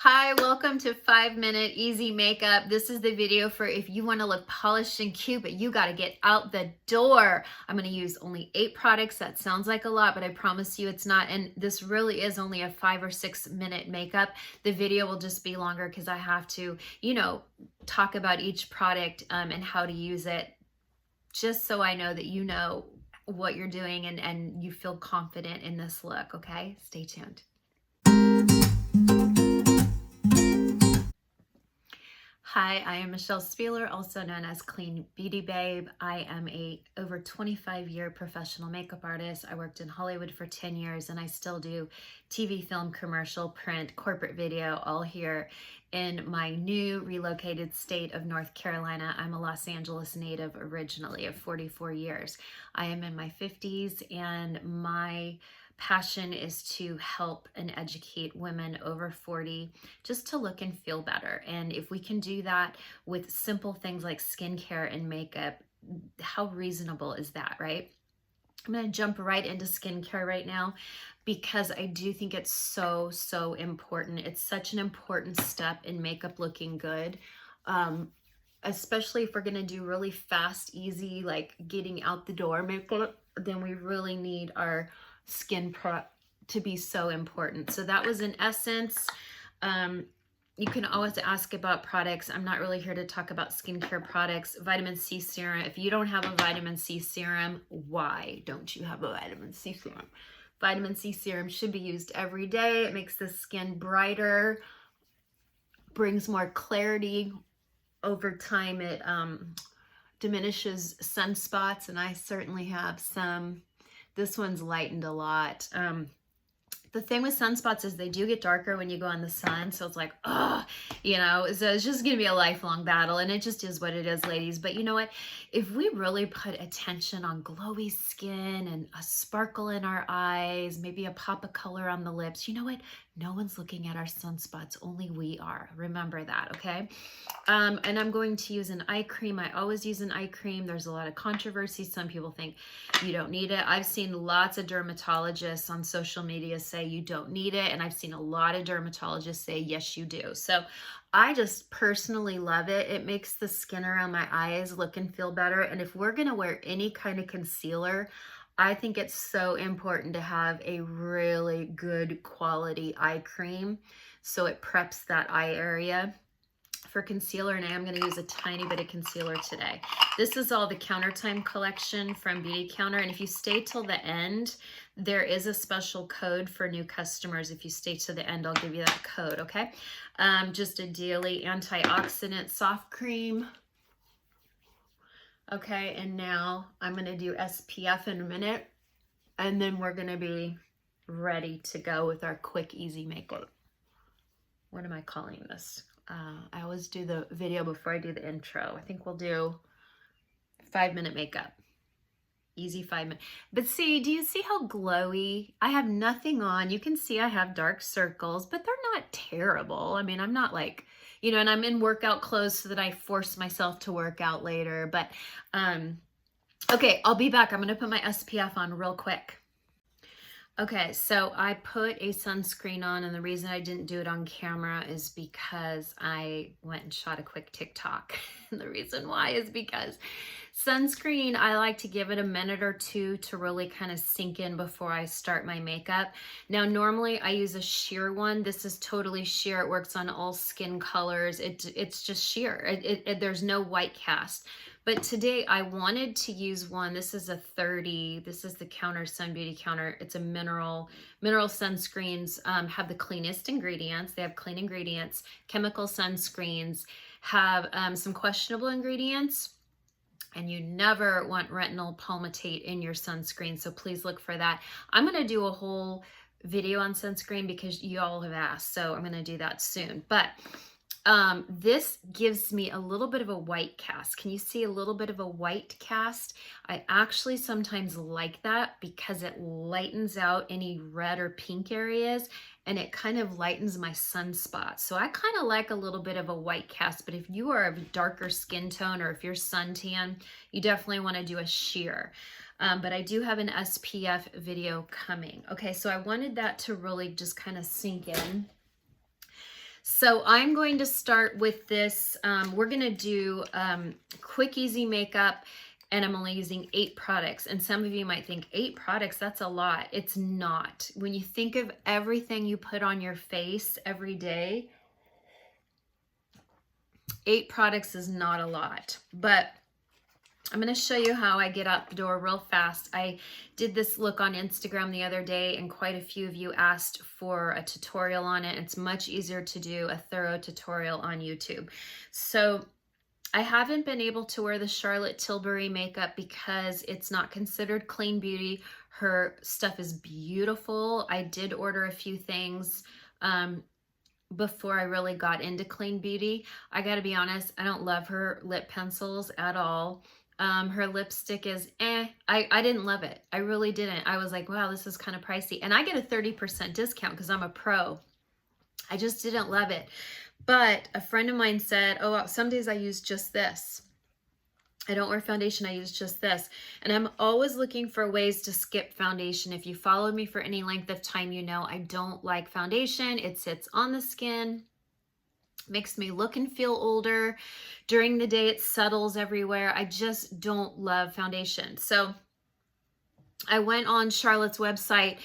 Hi, welcome to 5 Minute Easy Makeup. This is the video for if you want to look polished and cute, but you got to get out the door. I'm going to use only 8 products. That sounds like a lot, but I promise you it's not. And this really is only a 5 or 6 minute makeup. The video will just be longer because I have to, talk about each product and how to use it, just so I know that you know what you're doing and you feel confident in this look, okay? Stay tuned. Hi, I am Michelle Spieler, also known as Clean Beauty Babe. I am a over 25-year professional makeup artist. I worked in Hollywood for 10 years and I still do TV, film, commercial, print, corporate video, all here in my new relocated state of North Carolina. I'm a Los Angeles native originally of 44 years. I am in my 50s and my passion is to help and educate women over 40 just to look and feel better. And if we can do that with simple things like skincare and makeup, how reasonable is that, right? I'm going to jump right into skincare right now because I do think it's so important. It's such an important step in makeup looking good. Especially if we're going to do really fast, easy, like getting out the door makeup, then we really need our skin to be so important. So that was in essence. You can always ask about products. I'm not really here to talk about skincare products. Vitamin C serum. If you don't have a vitamin C serum, why don't you have a vitamin C serum? Vitamin C serum should be used every day. It makes the skin brighter, brings more clarity. Over time, it diminishes sunspots, and I certainly have some. This one's lightened a lot. The thing with sunspots is they do get darker when you go in the sun. So it's like, so it's just going to be a lifelong battle. And it just is what it is, ladies. But you know what? If we really put attention on glowy skin and a sparkle in our eyes, maybe a pop of color on the lips, you know what? No one's looking at our sunspots. Only we are. Remember that, okay? And I'm going to use an eye cream. I always use an eye cream. There's a lot of controversy. Some people think you don't need it. I've seen lots of dermatologists on social media say you don't need it. And I've seen a lot of dermatologists say, yes, you do. So I just personally love it. It makes the skin around my eyes look and feel better. And if we're going to wear any kind of concealer, I think it's so important to have a really good quality eye cream so it preps that eye area for concealer. And I am going to use a tiny bit of concealer today. This is all the Counter Time collection from Beautycounter, and if you stay till the end, there is a special code for new customers. If you stay to the end, I'll give you that code, okay? Just a daily antioxidant soft cream. Okay, and now I'm going to do SPF in a minute, and then we're going to be ready to go with our quick, easy makeup. What am I calling this? I always do the video before I do the intro. I think we'll do 5-minute makeup. Easy 5 minutes. But see, do you see how glowy? I have nothing on. You can see I have dark circles, but they're not terrible. I mean, I'm not like, and I'm in workout clothes so that I force myself to work out later. But, okay, I'll be back. I'm going to put my SPF on real quick. Okay, so I put a sunscreen on, and the reason I didn't do it on camera is because I went and shot a quick TikTok. And the reason why is because sunscreen, I like to give it a minute or two to really kind of sink in before I start my makeup. Now, normally I use a sheer one. This is totally sheer. It works on all skin colors. It's just sheer. There's no white cast. But today I wanted to use one. This is a 30. This is the Counter Sun Beautycounter. It's a mineral sunscreens, have the cleanest ingredients. They have clean ingredients. Chemical sunscreens have some questionable ingredients. And you never want retinol palmitate in your sunscreen. So please look for that. I'm going to do a whole video on sunscreen because you all have asked. So I'm going to do that soon. But this gives me a little bit of a white cast. Can you see a little bit of a white cast? I actually sometimes like that because it lightens out any red or pink areas and it kind of lightens my sunspots. So I kind of like a little bit of a white cast, but if you are of a darker skin tone or if you're suntan, you definitely want to do a sheer. But I do have an SPF video coming. Okay, so I wanted that to really just kind of sink in. So I'm going to start with this. We're going to do quick, easy makeup, and I'm only using 8 products. And some of you might think 8 products, that's a lot. It's not. When you think of everything you put on your face every day, 8 products is not a lot. But I'm going to show you how I get out the door real fast. I did this look on Instagram the other day, and quite a few of you asked for a tutorial on it. It's much easier to do a thorough tutorial on YouTube. So I haven't been able to wear the Charlotte Tilbury makeup because it's not considered clean beauty. Her stuff is beautiful. I did order a few things before I really got into clean beauty. I got to be honest, I don't love her lip pencils at all. Her lipstick is I didn't love it. I really didn't. I was like, wow, this is kind of pricey. And I get a 30% discount because I'm a pro. I just didn't love it. But a friend of mine said, oh, some days I use just this. I don't wear foundation, I use just this. And I'm always looking for ways to skip foundation. If you followed me for any length of time, you know I don't like foundation. It sits on the skin, makes me look and feel older. During the day, it settles everywhere. I just don't love foundation. So I went on Charlotte's website.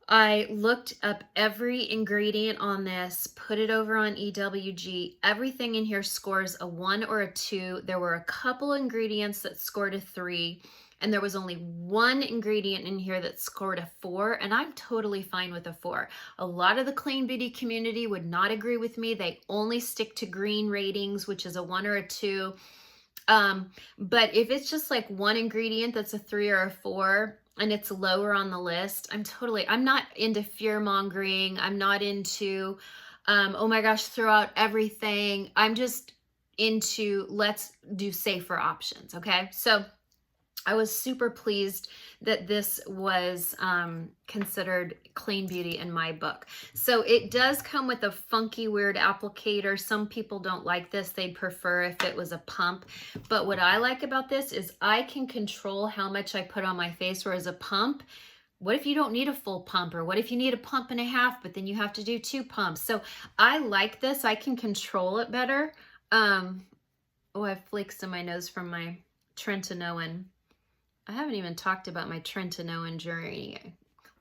I looked up every ingredient on this, put it over on EWG. Everything in here scores a 1 or a 2. There were a couple ingredients that scored a 3, and there was only one ingredient in here that scored a 4, and I'm totally fine with a 4. A lot of the clean beauty community would not agree with me. They only stick to green ratings, which is a 1 or a 2. But if it's just like one ingredient that's a 3 or a 4, and it's lower on the list, I'm not into fear mongering. I'm not into, oh my gosh, throw out everything. I'm just into, let's do safer options. Okay. So I was super pleased that this was considered clean beauty in my book. So it does come with a funky, weird applicator. Some people don't like this. They'd prefer if it was a pump. But what I like about this is I can control how much I put on my face, whereas a pump, what if you don't need a full pump? Or what if you need a pump and a half, but then you have to do 2 pumps? So I like this. I can control it better. Oh, I have flakes in my nose from my Trentanoan. I haven't even talked about my Trentanoan journey.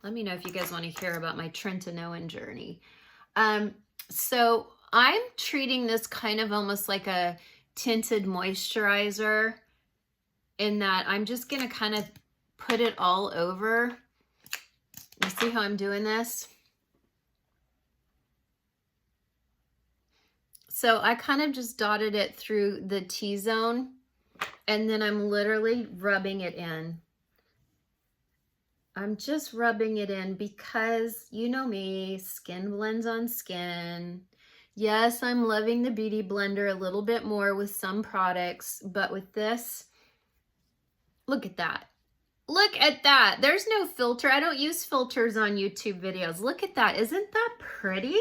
Let me know if you guys want to hear about my Trentanoan journey. So I'm treating this kind of almost like a tinted moisturizer, in that I'm just going to kind of put it all over. You see how I'm doing this? So I kind of just dotted it through the T-zone. And then I'm literally rubbing it in. I'm just rubbing it in because you know me, skin blends on skin. Yes, I'm loving the Beauty Blender a little bit more with some products, but with this, look at that. Look at that. There's no filter. I don't use filters on YouTube videos. Look at that. Isn't that pretty?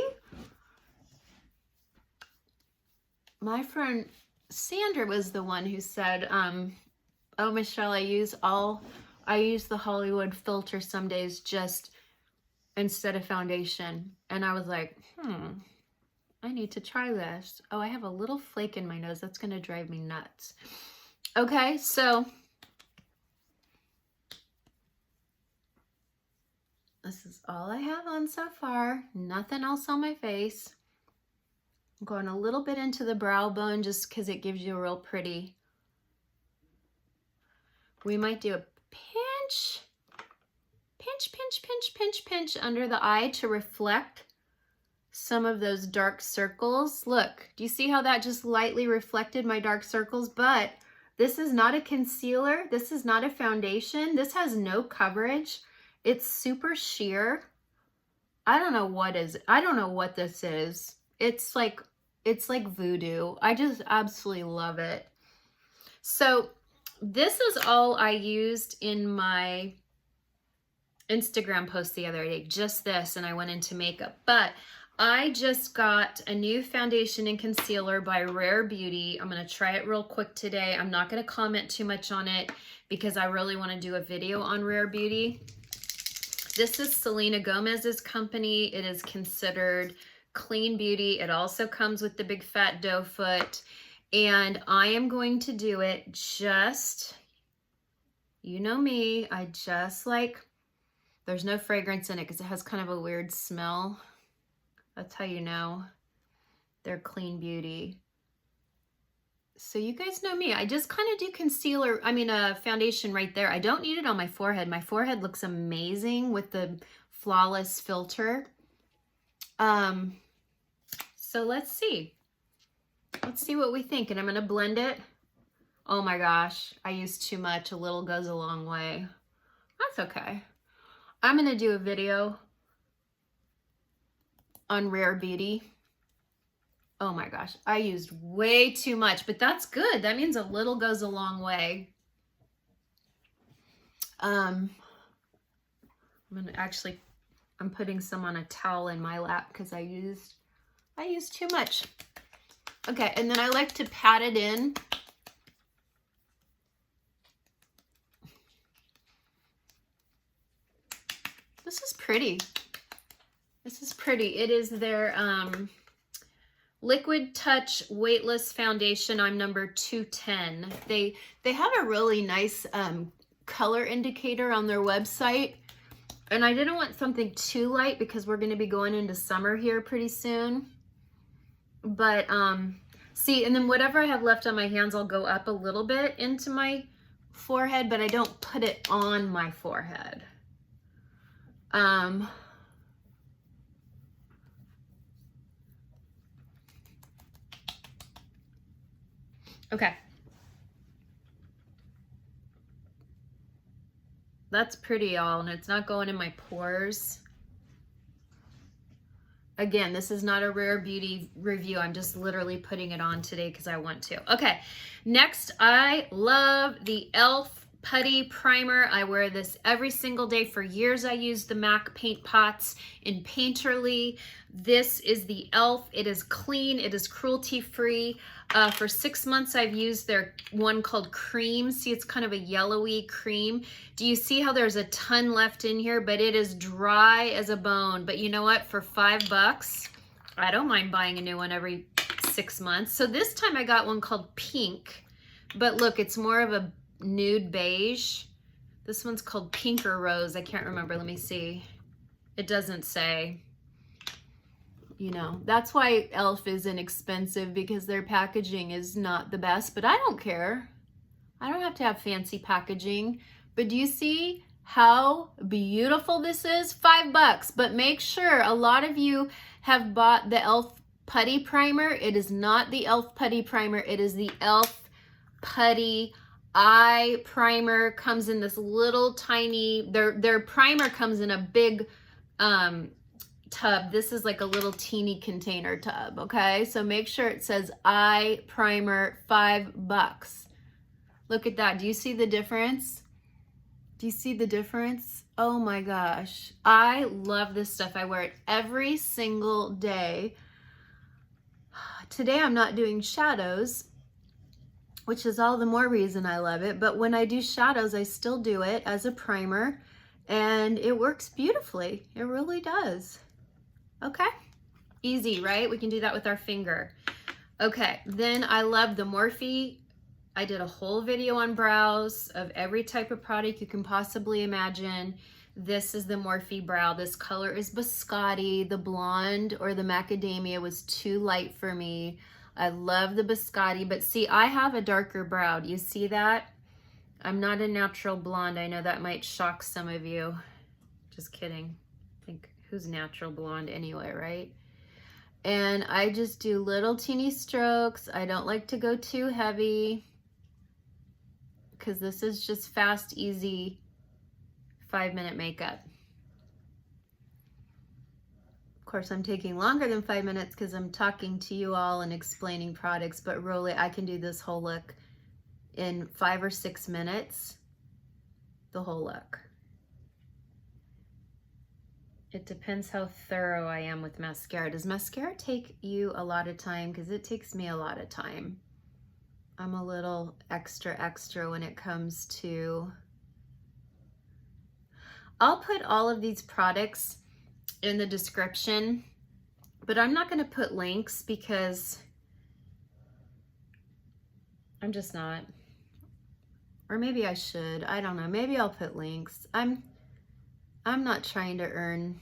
My friend Sandra was the one who said, oh, Michelle, I use the Hollywood filter some days just instead of foundation. And I was like, I need to try this. Oh, I have a little flake in my nose. That's going to drive me nuts. Okay, so this is all I have on so far. Nothing else on my face. I'm going a little bit into the brow bone just because it gives you a real pretty. We might do a pinch under the eye to reflect some of those dark circles. Look, do you see how that just lightly reflected my dark circles? But this is not a concealer. This is not a foundation. This has no coverage. It's super sheer. I don't know what this is. It's like voodoo. I just absolutely love it. So this is all I used in my Instagram post the other day, just this, and I went into makeup. But I just got a new foundation and concealer by Rare Beauty. I'm going to try it real quick today. I'm not going to comment too much on it because I really want to do a video on Rare Beauty. This is Selena Gomez's company. It is considered Clean Beauty. It also comes with the big fat doe foot. And I am going to do it just, you know me, I just like, there's no fragrance in it because it has kind of a weird smell. That's how you know they're Clean Beauty. So you guys know me. I just kind of do concealer, a foundation right there. I don't need it on my forehead. My forehead looks amazing with the Flawless filter. So let's see. Let's see what we think. And I'm going to blend it. Oh my gosh, I used too much. A little goes a long way. That's okay. I'm going to do a video on Rare Beauty. Oh my gosh, I used way too much, but that's good. That means a little goes a long way. I'm putting some on a towel in my lap because I used too much. Okay, and then I like to pat it in. This is pretty. This is pretty. It is their Liquid Touch Weightless Foundation. I'm number 210. They have a really nice color indicator on their website. And I didn't want something too light because we're going to be going into summer here pretty soon. But see, and then whatever I have left on my hands, I'll go up a little bit into my forehead, but I don't put it on my forehead. Okay. That's pretty, y'all, and it's not going in my pores. Again, this is not a Rare Beauty review. I'm just literally putting it on today because I want to. Okay, next, I love the e.l.f. Putty Primer. I wear this every single day. For years, I used the MAC paint pots in Painterly. This is the e.l.f. It is clean. It is cruelty-free. For 6 months, I've used their one called Cream. See, it's kind of a yellowy cream. Do you see how there's a ton left in here? But it is dry as a bone. But you know what? For $5, I don't mind buying a new one every 6 months. So this time I got one called Pink. But look, it's more of a nude beige. This one's called Pink or Rose. I can't remember. Let me see. It doesn't say. You know, that's why e.l.f. is inexpensive, because their packaging is not the best, but I don't care. I don't have to have fancy packaging. But do you see how beautiful this is? $5, but make sure, a lot of you have bought the e.l.f. Putty Primer. It is not the e.l.f. Putty Primer. It is the e.l.f. Putty Eye Primer. Comes in this little tiny, their primer comes in a big tub. This is like a little teeny container tub, okay? So make sure it says Eye Primer, $5. Look at that. Do you see the difference? Do you see the difference? Oh my gosh. I love this stuff. I wear it every single day. Today I'm not doing shadows, which is all the more reason I love it. But when I do shadows, I still do it as a primer, and it works beautifully. It really does. Okay, easy, right? We can do that with our finger. Okay, then I love the Morphe. I did a whole video on brows of every type of product you can possibly imagine. This is the Morphe brow. This color is Biscotti. The blonde or the macadamia was too light for me. I love the Biscotti, but see, I have a darker brow. Do you see that? I'm not a natural blonde. I know that might shock some of you. Just kidding. I think, who's natural blonde anyway, right? And I just do little teeny strokes. I don't like to go too heavy because this is just fast, easy, 5-minute makeup. Of course, I'm taking longer than 5 minutes because I'm talking to you all and explaining products, but really I can do this whole look in 5 or 6 minutes, the whole look. It depends how thorough I am with mascara. Does mascara take you a lot of time? Because it takes me a lot of time. I'm a little extra when it comes to... I'll put all of these products in the description but I'm not going to put links because I'm just not. Or maybe I should. I don't know. Maybe I'll put links. I'm not trying to earn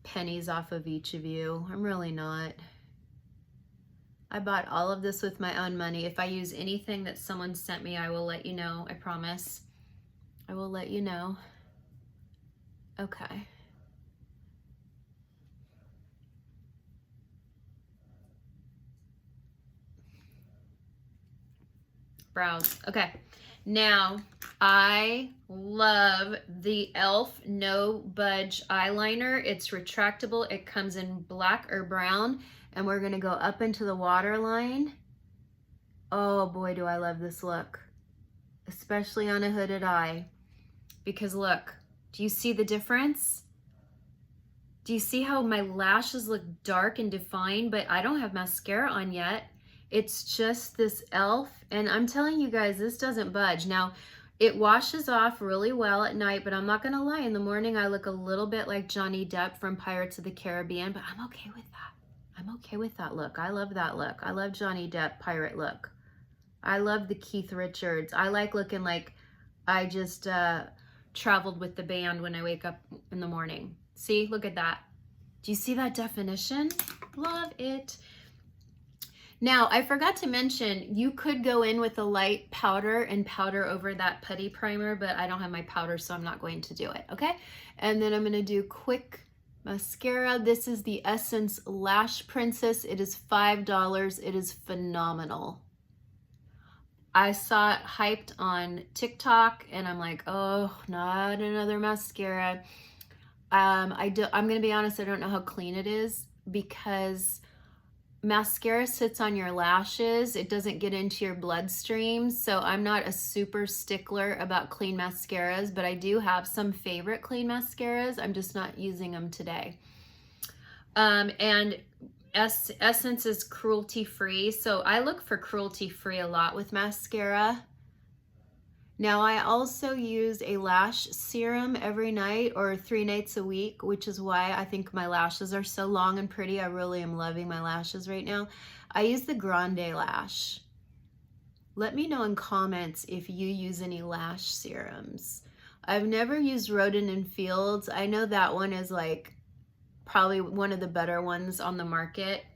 pennies off of each of you. I'm really not. I bought all of this with my own money. If I use anything that someone sent me, I will let you know. I promise. I will let you know. Okay. Browse. Okay. Now, I love the e.l.f. No Budge eyeliner. It's retractable. It comes in black or brown, and we're going to go up into the waterline. Oh boy, do I love this look, especially on a hooded eye. Because look, do you see the difference? Do you see how my lashes look dark and defined, but I don't have mascara on yet? It's just this e.l.f. And I'm telling you guys, this doesn't budge. Now, it washes off really well at night, but I'm not gonna lie, in the morning I look a little bit like Johnny Depp from Pirates of the Caribbean, but I'm okay with that. I'm okay with that look. I love that look. I love Johnny Depp pirate look. I love the Keith Richards. I like looking like I just traveled with the band when I wake up in the morning. See, look at that. Do you see that definition? Love it. Now, I forgot to mention, you could go in with a light powder and powder over that putty primer, but I don't have my powder, so I'm not going to do it, okay? And then I'm gonna do quick mascara. This is the Essence Lash Princess. It is $5. It is phenomenal. I saw it hyped on TikTok, and I'm like, oh, not another mascara. I'm gonna be honest, I don't know how clean it is, because mascara sits on your lashes. It doesn't get into your bloodstream. So I'm not a super stickler about clean mascaras, but I do have some favorite clean mascaras. I'm just not using them today. And Essence is cruelty-free. So I look for cruelty-free a lot with mascara. Now, I also use a lash serum every night or 3 nights a week, which is why I think my lashes are so long and pretty. I really am loving my lashes right now. I use the Grande Lash. Let me know in comments if you use any lash serums. I've never used Roden & Fields. I know that one is like probably one of the better ones on the market.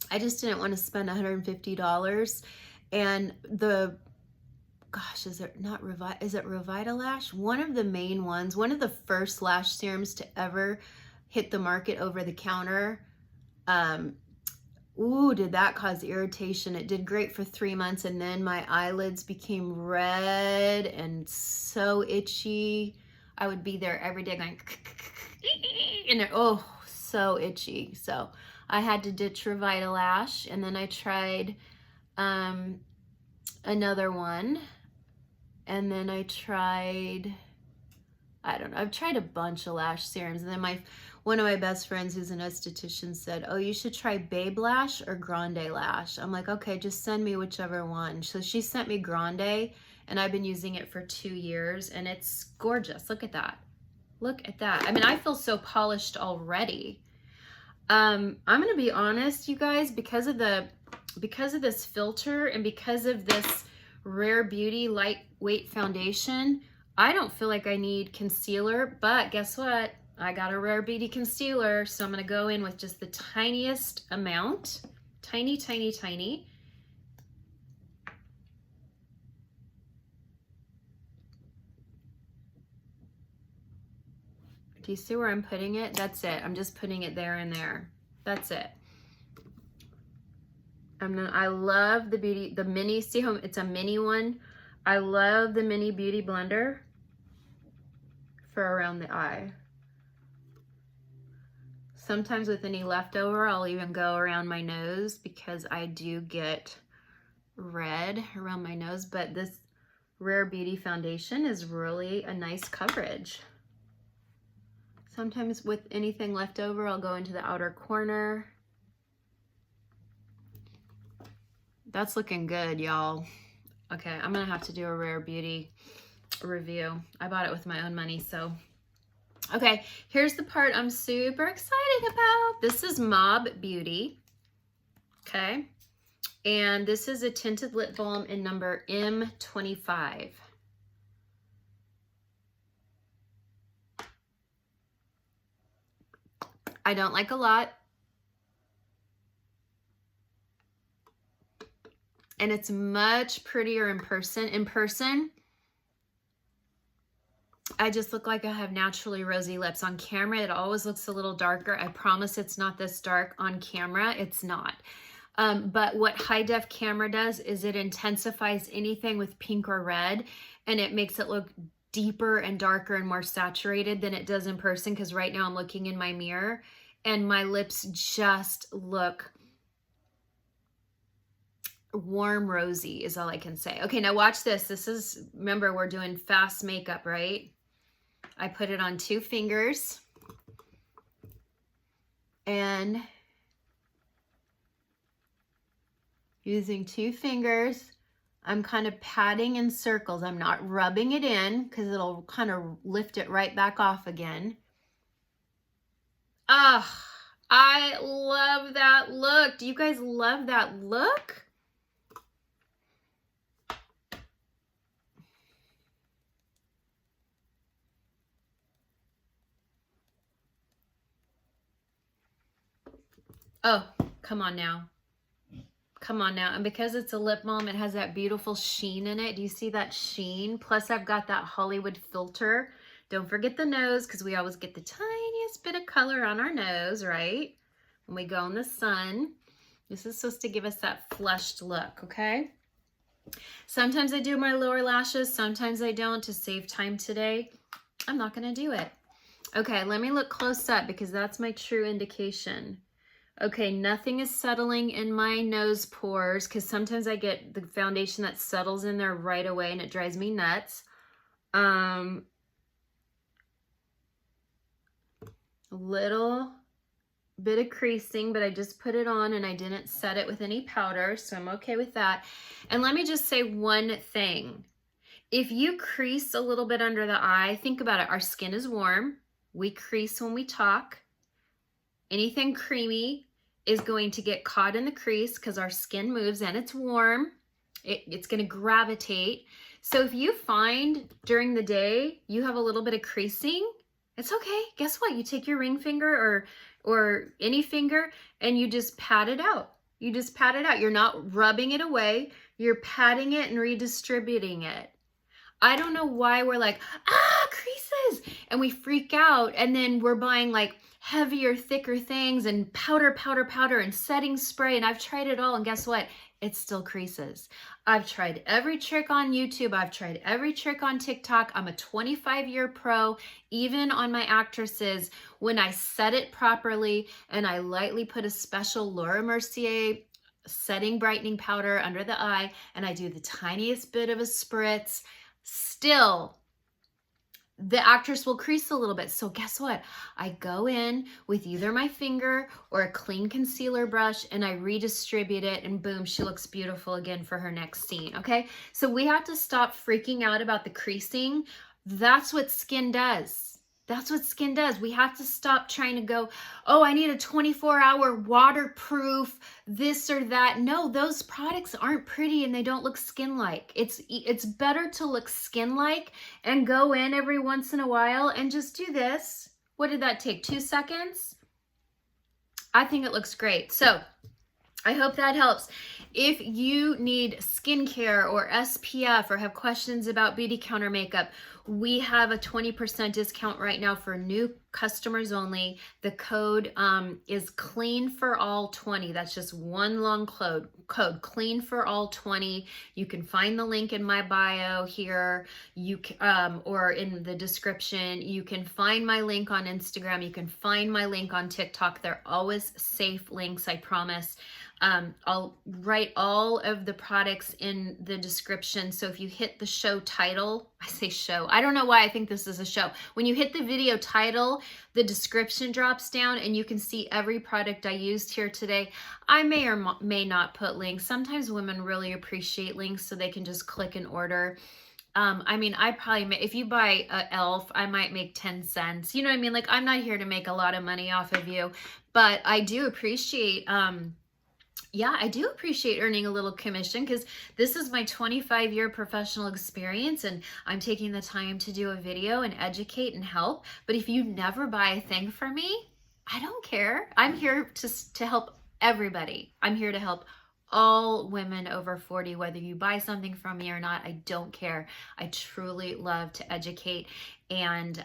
I just didn't want to spend $150. And the gosh, is it not is it Revitalash? One of the main ones, one of the first lash serums to ever hit the market over the counter. Ooh, did that cause irritation? It did great for 3 months, and then my eyelids became red and so itchy. I would be there every day going, and oh, so itchy. So I had to ditch Revitalash, and then I tried another one. And then I tried, I don't know, I've tried a bunch of lash serums. And then one of my best friends who's an esthetician said, oh, you should try Babe Lash or Grande Lash. I'm like, okay, just send me whichever one. So she sent me Grande, and I've been using it for 2 years, and it's gorgeous. Look at that. Look at that. I mean, I feel so polished already. I'm going to be honest, you guys, because of this filter and because of this Rare Beauty lightweight foundation, I don't feel like I need concealer, but guess what? I got a Rare Beauty concealer, so I'm gonna go in with just the tiniest amount. Tiny, tiny, tiny. Do you see where I'm putting it? That's it. I'm just putting it there and there. That's it. I love the mini, see how it's a mini one? I love the mini beauty blender for around the eye. Sometimes with any leftover, I'll even go around my nose because I do get red around my nose, but this Rare Beauty foundation is really a nice coverage. Sometimes with anything left over, I'll go into the outer corner. That's looking good, y'all. Okay, I'm gonna have to do a Rare Beauty review. I bought it with my own money, so Okay, here's the part I'm super excited about. This is Mob Beauty, okay? And this is a tinted lip balm in number M25. I don't like a lot. And it's much prettier in person. In person, I just look like I have naturally rosy lips. On camera, it always looks a little darker. I promise it's not this dark on camera. It's not. But what high def camera does is it intensifies anything with pink or red, and it makes it look deeper and darker and more saturated than it does in person, because right now I'm looking in my mirror and my lips just look warm rosy is all I can say. Okay, now watch this. This is, remember, we're doing fast makeup, right? I put it on 2 fingers and using 2 fingers, I'm kind of patting in circles. I'm not rubbing it in because it'll kind of lift it right back off again. Ah, I love that look. Do you guys love that look? Oh, come on now. Come on now. And because it's a lip balm, it has that beautiful sheen in it. Do you see that sheen? Plus I've got that Hollywood filter. Don't forget the nose, because we always get the tiniest bit of color on our nose, right? When we go in the sun. This is supposed to give us that flushed look, okay? Sometimes I do my lower lashes. Sometimes I don't, to save time today. I'm not going to do it. Okay, let me look close up because that's my true indication. Okay, nothing is settling in my nose pores, because sometimes I get the foundation that settles in there right away and it drives me nuts. A little bit of creasing, but I just put it on and I didn't set it with any powder, so I'm okay with that. And let me just say one thing. If you crease a little bit under the eye, think about it. Our skin is warm. We crease when we talk. Anything creamy is going to get caught in the crease because our skin moves and it's warm. It's going to gravitate. So if you find during the day you have a little bit of creasing, it's okay. Guess what? You take your ring finger or any finger and you just pat it out. You just pat it out. You're not rubbing it away. You're patting it and redistributing it. I don't know why we're like, creases, and we freak out, and then we're buying like heavier, thicker things and powder and setting spray, and I've tried it all, and guess what? It still creases. I've tried every trick on YouTube. I've tried every trick on TikTok. I'm a 25-year pro. Even on my actresses, when I set it properly and I lightly put a special Laura Mercier setting brightening powder under the eye, and I do the tiniest bit of a spritz, still the actress will crease a little bit. So guess what? I go in with either my finger or a clean concealer brush and I redistribute it, and boom, she looks beautiful again for her next scene. Okay, so we have to stop freaking out about the creasing. That's what skin does. That's what skin does. We have to stop trying to go, oh, I need a 24-hour waterproof this or that. No, those products aren't pretty and they don't look skin-like. It's better to look skin-like and go in every once in a while and just do this. What did that take? 2 seconds? I think it looks great. So I hope that helps. If you need skincare or SPF or have questions about Beauty Counter makeup, we have a 20% discount right now for new customers only. The code is Clean for All 20. That's just one long code, Clean for All 20. You can find the link in my bio here, or in the description. You can find my link on Instagram. You can find my link on TikTok. They're always safe links, I promise. I'll write all of the products in the description. So if you hit the show title, I say show, I don't know why I think this is a show. When you hit the video title, the description drops down and you can see every product I used here today. I may or may not put links. Sometimes women really appreciate links so they can just click and order. I mean, I probably if you buy a e.l.f., I might make 10 cents. You know what I mean? Like, I'm not here to make a lot of money off of you, but I do appreciate, yeah, I do appreciate earning a little commission, because this is my 25-year professional experience, and I'm taking the time to do a video and educate and help. But if you never buy a thing from me, I don't care. I'm here to help everybody. I'm here to help all women over 40, whether you buy something from me or not. I don't care. I truly love to educate. And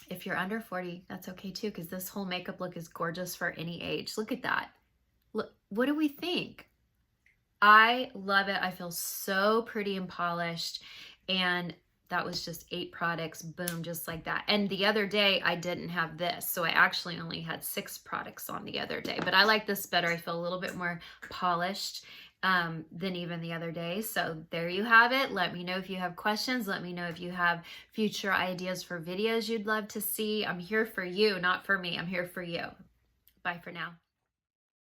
if you're under 40, that's okay too, because this whole makeup look is gorgeous for any age. Look at that. Look, what do we think? I love it. I feel so pretty and polished. And that was just 8 products, boom, just like that. And the other day I didn't have this, so I actually only had 6 products on the other day. But I like this better. I feel a little bit more polished than even the other day. So there you have it. Let me know if you have questions. Let me know if you have future ideas for videos you'd love to see. I'm here for you, not for me. I'm here for you. Bye for now.